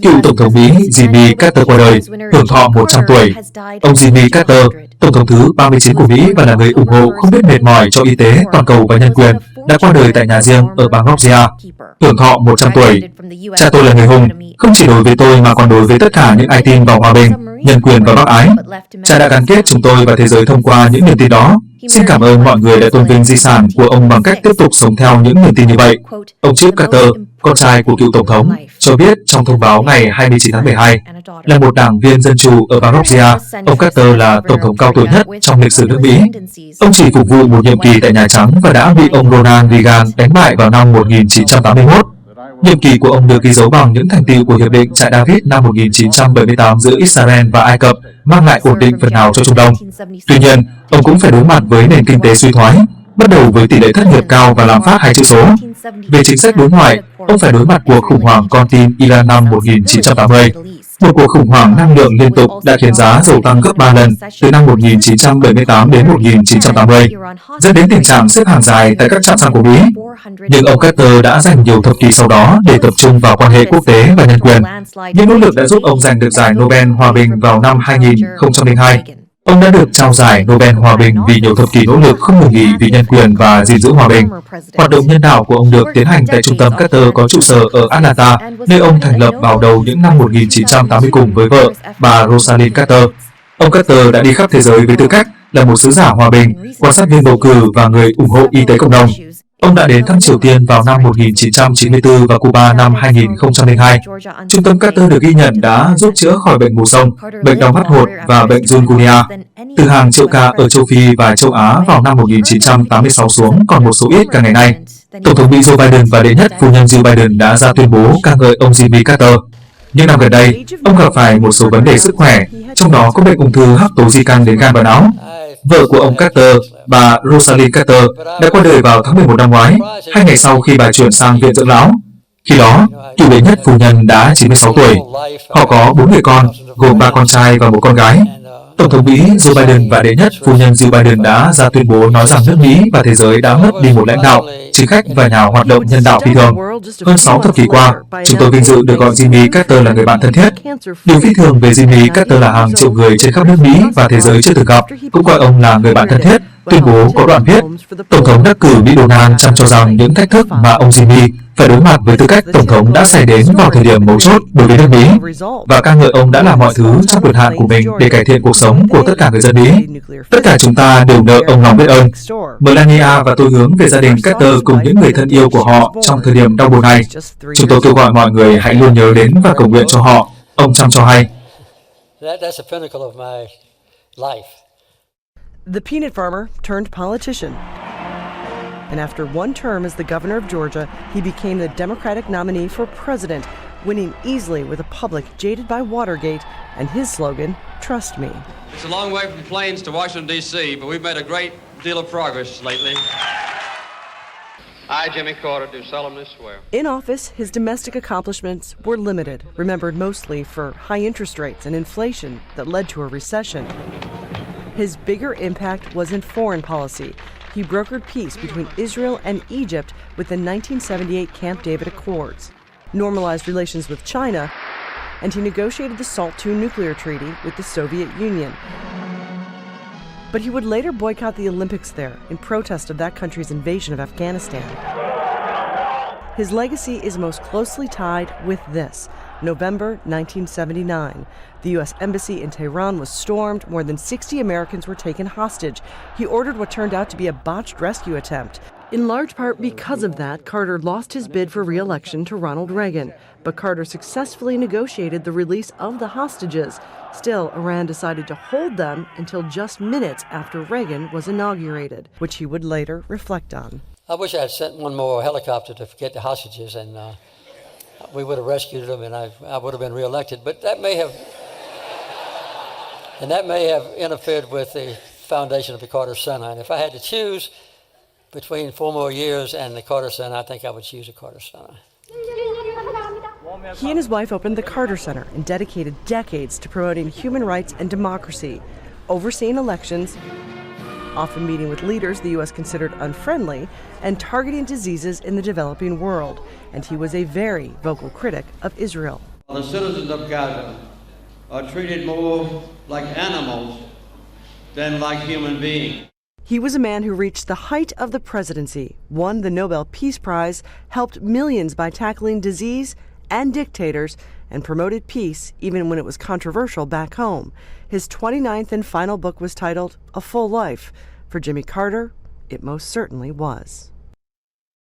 Cựu Tổng thống Mỹ Jimmy Carter qua đời, hưởng thọ 100 tuổi. Ông Jimmy Carter, Tổng thống thứ 39 của Mỹ và là người ủng hộ không biết mệt mỏi cho y tế toàn cầu và nhân quyền, đã qua đời tại nhà riêng ở bang Georgia, hưởng thọ 100 tuổi. Cha tôi là người hùng, không chỉ đối với tôi mà còn đối với tất cả những ai tin vào hòa bình, nhân quyền và bác ái. Cha đã gắn kết chúng tôi và thế giới thông qua những niềm tin đó. Xin cảm ơn mọi người đã tôn vinh di sản của ông bằng cách tiếp tục sống theo những niềm tin như vậy. Ông Chip Carter, con trai của cựu Tổng thống, cho biết trong thông báo ngày 29 tháng 12, là một đảng viên dân chủ ở bang Georgia, ông Carter là Tổng thống cao tuổi nhất trong lịch sử nước Mỹ. Ông chỉ phục vụ một nhiệm kỳ tại Nhà Trắng và đã bị ông Ronald Reagan đánh bại vào năm 1981. Nhiệm kỳ của ông được ghi dấu bằng những thành tựu của Hiệp định Trại David năm 1978 giữa Israel và Ai Cập, mang lại ổn định phần nào cho Trung Đông. Tuy nhiên, ông cũng phải đối mặt với nền kinh tế suy thoái, bắt đầu với tỷ lệ thất nghiệp cao và lạm phát 2 chữ số. Về chính sách đối ngoại, ông phải đối mặt cuộc khủng hoảng con tin Iran năm 1980. Một cuộc khủng hoảng năng lượng liên tục đã khiến giá dầu tăng gấp 3 lần từ năm 1978 đến 1980, dẫn đến tình trạng xếp hàng dài tại các trạm xăng của Mỹ. Nhưng ông Carter đã dành nhiều thập kỷ sau đó để tập trung vào quan hệ quốc tế và nhân quyền. Những nỗ lực đã giúp ông giành được giải Nobel Hòa bình vào năm 2002. Ông đã được trao giải Nobel Hòa bình vì nhiều thập kỷ nỗ lực không ngừng nghỉ vì nhân quyền và gìn giữ hòa bình. Hoạt động nhân đạo của ông được tiến hành tại Trung tâm Carter có trụ sở ở Atlanta, nơi ông thành lập vào đầu những năm 1980 cùng với vợ, bà Rosalind Carter. Ông Carter đã đi khắp thế giới với tư cách là một sứ giả hòa bình, quan sát viên bầu cử và người ủng hộ y tế cộng đồng. Ông đã đến thăm Triều Tiên vào năm 1994 và Cuba năm 2002. Trung tâm Carter được ghi nhận đã giúp chữa khỏi bệnh mù sông, bệnh đau mắt hột và bệnh chikungunya. Từ hàng triệu ca ở châu Phi và châu Á vào năm 1986 xuống còn một số ít cả ngày nay. Tổng thống Mỹ Joe Biden và đệ nhất phu nhân Jill Biden đã ra tuyên bố ca ngợi ông Jimmy Carter. Những năm gần đây, ông gặp phải một số vấn đề sức khỏe, trong đó có bệnh ung thư hắc tố di căn đến gan và não. Vợ của ông Carter, bà Rosalind Carter, đã qua đời vào tháng 11 năm ngoái, 2 ngày sau khi bà chuyển sang viện dưỡng lão. Khi đó, cựu đệ nhất phu nhân đã 96 tuổi. Họ có 4 người con, gồm 3 con trai và 1 con gái. Tổng thống Mỹ Joe Biden và đệ nhất phu nhân Jill Biden đã ra tuyên bố nói rằng nước Mỹ và thế giới đã mất đi một lãnh đạo, chính khách và nhà hoạt động nhân đạo phi thường. Hơn 6 thập kỷ qua, chúng tôi vinh dự được gọi Jimmy Carter là người bạn thân thiết. Điều phi thường về Jimmy Carter là hàng triệu người trên khắp nước Mỹ và thế giới chưa từng gặp cũng coi ông là người bạn thân thiết. Tuyên bố có đoạn viết, Tổng thống đắc cử Mỹ Donald Trump cho rằng những thách thức mà ông Jimmy phải đối mặt với tư cách Tổng thống đã xảy đến vào thời điểm mấu chốt đối với nước Mỹ, và ca ngợi ông đã làm mọi thứ trong quyền hạn của mình để cải thiện cuộc sống của tất cả người dân Mỹ. Tất cả chúng ta đều nợ ông lòng biết ơn. Melania và tôi hướng về gia đình Carter cùng những người thân yêu của họ trong thời điểm đau buồn này. Chúng tôi kêu gọi mọi người hãy luôn nhớ đến và cầu nguyện cho họ, ông Trump cho hay. The peanut farmer turned politician. And after one term as the governor of Georgia, he became the Democratic nominee for president, winning easily with a public jaded by Watergate and his slogan, "Trust me." It's a long way from plains to Washington, D.C., but we've made a great deal of progress lately. I, Jimmy Carter, do solemnly swear. In office, his domestic accomplishments were limited, remembered mostly for high interest rates and inflation that led to a recession. His bigger impact was in foreign policy. He brokered peace between Israel and Egypt with the 1978 Camp David Accords, normalized relations with China, and he negotiated the SALT II nuclear treaty with the Soviet Union. But he would later boycott the Olympics there in protest of that country's invasion of Afghanistan. His legacy is most closely tied with this. November 1979. The U.S. Embassy in Tehran was stormed. More than 60 Americans were taken hostage. He ordered what turned out to be a botched rescue attempt. In large part because of that, Carter lost his bid for re-election to Ronald Reagan. But Carter successfully negotiated the release of the hostages. Still, Iran decided to hold them until just minutes after Reagan was inaugurated, which he would later reflect on. I wish I had sent one more helicopter to get the hostages, and we would have rescued them, and I would have been reelected. But that may have interfered with the foundation of the Carter Center. And if I had to choose between 4 more years and the Carter Center, I think I would choose the Carter Center. He and his wife opened the Carter Center and dedicated decades to promoting human rights and democracy, overseeing elections, often meeting with leaders the U.S. considered unfriendly, and targeting diseases in the developing world. And he was a very vocal critic of Israel. The citizens of Gaza are treated more like animals than like human beings. He was a man who reached the height of the presidency, won the Nobel Peace Prize, helped millions by tackling disease and dictators, and promoted peace even when it was controversial back home. His 29th and final book was titled A Full Life. For Jimmy Carter, it most certainly was.